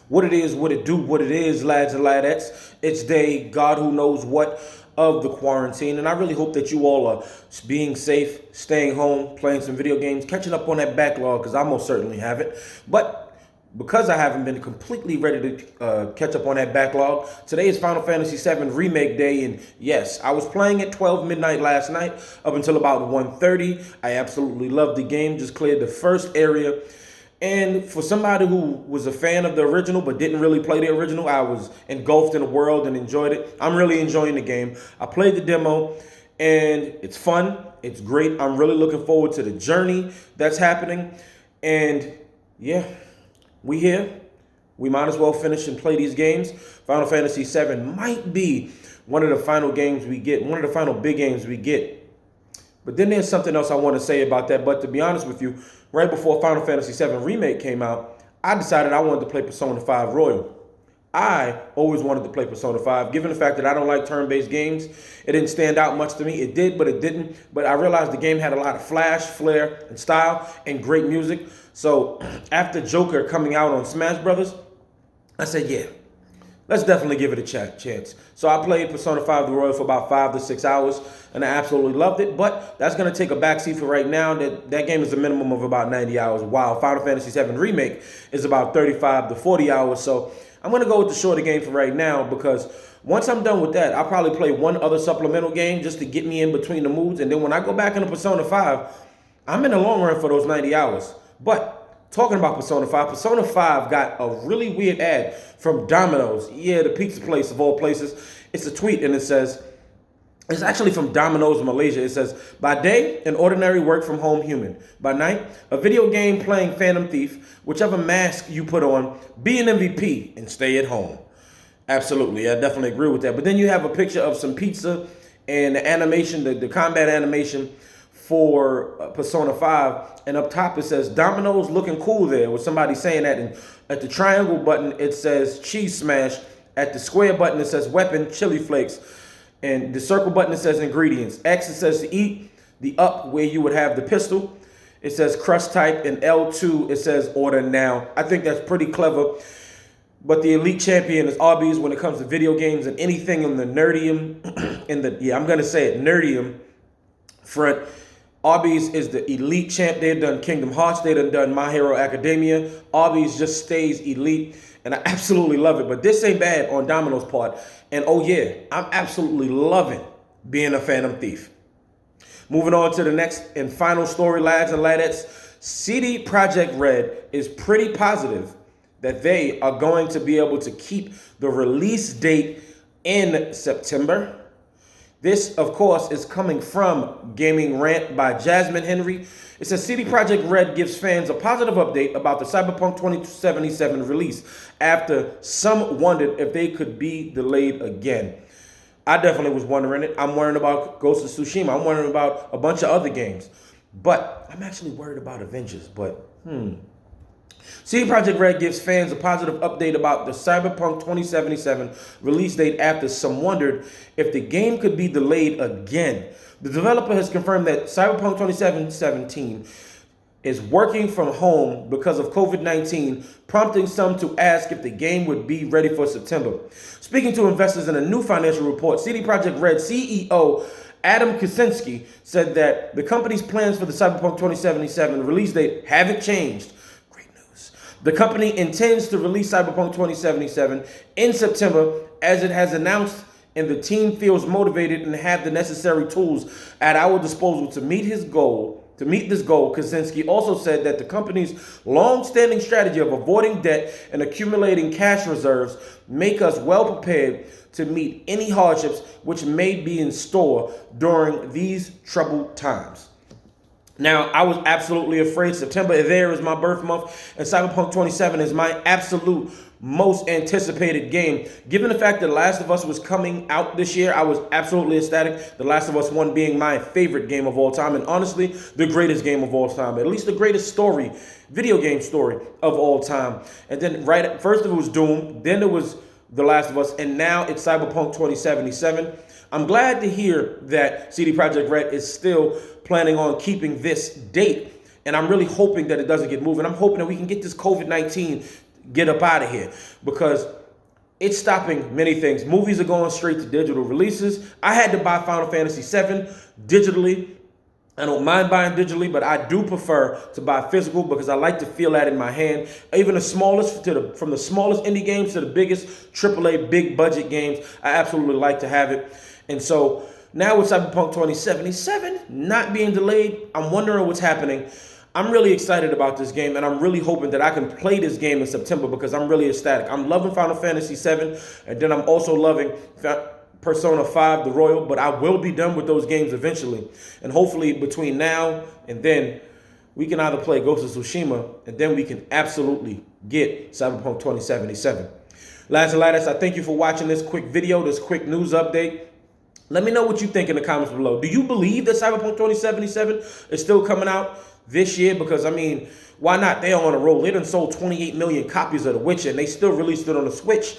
What it is, what it do, what it is, lads and ladettes. It's day, God who knows what, of the quarantine. And I really hope that you all are being safe, staying home, playing some video games, catching up on that backlog, because I most certainly haven't. But because I haven't been completely ready to catch up on that backlog, today is Final Fantasy VII Remake Day, and yes, I was playing at 12 midnight last night up until about 1:30. I absolutely loved the game, just cleared the first area, and for somebody who was a fan of the original but didn't really play the original, I was engulfed in the world and enjoyed it. I'm really enjoying the game. I played the demo, and it's fun. It's great. I'm really looking forward to the journey that's happening, and yeah. We here. We might as well finish and play these games. Final Fantasy VII might be one of the final games we get, one of the final big games we get. But then there's something else I want to say about that. But to be honest with you, right before Final Fantasy VII Remake came out, I decided I wanted to play Persona 5 Royal. I always wanted to play Persona 5, given the fact that I don't like turn-based games. It didn't stand out much to me. It did, but it didn't. But I realized the game had a lot of flash, flair, and style, and great music. So after Joker coming out on Smash Brothers, I said, yeah, let's definitely give it a chance. So I played Persona 5 The Royal for about 5 to 6 hours, and I absolutely loved it. But that's going to take a backseat for right now. That game is a minimum of about 90 hours, while Final Fantasy VII Remake is about 35 to 40 hours. So I'm going to go with the shorter game for right now, because once I'm done with that, I'll probably play one other supplemental game just to get me in between the moods. And then when I go back into Persona 5, I'm in the long run for those 90 hours. But talking about Persona 5 got a really weird ad from Domino's. Yeah, the pizza place of all places. It's a tweet, and it says, it's actually from Domino's Malaysia. It says, by day, an ordinary work from home human. By night, a video game playing Phantom Thief. Whichever mask you put on, be an MVP and stay at home. Absolutely, I definitely agree with that. But then you have a picture of some pizza and the animation, the combat animation for Persona 5. And up top it says, Domino's looking cool there, with somebody saying that. And at the triangle button, it says cheese smash. At the square button, it says weapon, chili flakes. And the circle button, it says ingredients. X, it says to eat. The up, where you would have the pistol, it says crush type. And L2, it says order now. I think that's pretty clever. But the elite champion is Arby's when it comes to video games and anything in the nerdium, I'm going to say it, nerdium front. Arby's is the elite champ. They've done Kingdom Hearts. They've done My Hero Academia. Arby's just stays elite, and I absolutely love it. But this ain't bad on Domino's part. And oh yeah, I'm absolutely loving being a Phantom Thief. Moving on to the next and final story, lads and ladettes. CD Projekt Red is pretty positive that they are going to be able to keep the release date in September. This, of course, is coming from Gaming Rant by Jasmine Henry. It says CD Projekt Red gives fans a positive update about the Cyberpunk 2077 release after some wondered if they could be delayed again. I definitely was wondering it. I'm worrying about Ghost of Tsushima. I'm worrying about a bunch of other games. But I'm actually worried about Avengers. But, CD Projekt Red gives fans a positive update about the Cyberpunk 2077 release date after some wondered if the game could be delayed again. The developer has confirmed that Cyberpunk 2077 is working from home because of COVID-19, prompting some to ask if the game would be ready for September. Speaking to investors in a new financial report, CD Projekt Red CEO Adam Kaczynski said that the company's plans for the Cyberpunk 2077 release date haven't changed. The company intends to release Cyberpunk 2077 in September, as it has announced, and the team feels motivated and have the necessary tools at our disposal to meet this goal. Kaczynski also said that the company's long-standing strategy of avoiding debt and accumulating cash reserves make us well prepared to meet any hardships which may be in store during these troubled times. Now, I was absolutely afraid. September there is my birth month, and Cyberpunk 27 is my absolute most anticipated game. Given the fact that The Last of Us was coming out this year, I was absolutely ecstatic. The Last of Us 1 being my favorite game of all time, and honestly, the greatest game of all time. At least the greatest story, video game story of all time. And then first it was Doom, then it was The Last of Us, and now it's Cyberpunk 2077. I'm glad to hear that CD Projekt Red is still planning on keeping this date, and I'm really hoping that it doesn't get moved. And I'm hoping that we can get this COVID-19 get up out of here because it's stopping many things. Movies are going straight to digital releases. I had to buy Final Fantasy VII digitally. I don't mind buying digitally, but I do prefer to buy physical because I like to feel that in my hand. Even the smallest, from the smallest indie games to the biggest AAA big budget games, I absolutely like to have it. And so now with Cyberpunk 2077 not being delayed, I'm wondering what's happening. I'm really excited about this game, and I'm really hoping that I can play this game in September because I'm really ecstatic. I'm loving Final Fantasy VII, and then I'm also loving Persona 5, the Royal, but I will be done with those games eventually. And hopefully between now and then, we can either play Ghost of Tsushima, and then we can absolutely get Cyberpunk 2077. Lads and laddies, I thank you for watching this quick video, this quick news update. Let me know what you think in the comments below. Do you believe that Cyberpunk 2077 is still coming out this year? Because, I mean, why not? They're on a roll. They done sold 28 million copies of The Witcher, and they still released it on the Switch.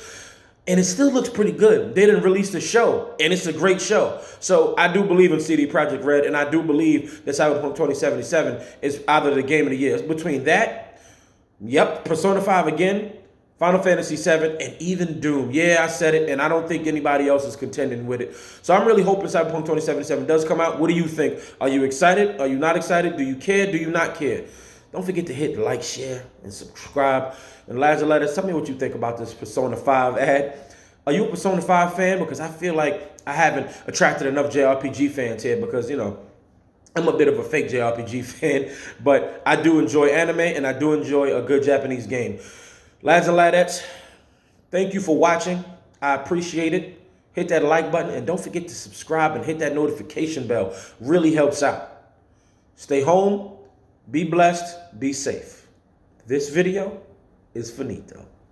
And it still looks pretty good. They didn't release the show, and it's a great show. So I do believe in CD Projekt Red, and I do believe that Cyberpunk 2077 is either the game of the year. Between that, yep, Persona 5 again, Final Fantasy VII, and even Doom. Yeah, I said it, and I don't think anybody else is contending with it. So I'm really hoping Cyberpunk 2077 does come out. What do you think? Are you excited? Are you not excited? Do you care? Do you not care? Don't forget to hit like, share, and subscribe. And lads and ladies, tell me what you think about this Persona 5 ad. Are you a Persona 5 fan? Because I feel like I haven't attracted enough JRPG fans here because, you know, I'm a bit of a fake JRPG fan. But I do enjoy anime, and I do enjoy a good Japanese game. Lads and ladettes, thank you for watching. I appreciate it. Hit that like button, and don't forget to subscribe and hit that notification bell. Really helps out. Stay home. Be blessed, be safe. This video is finito.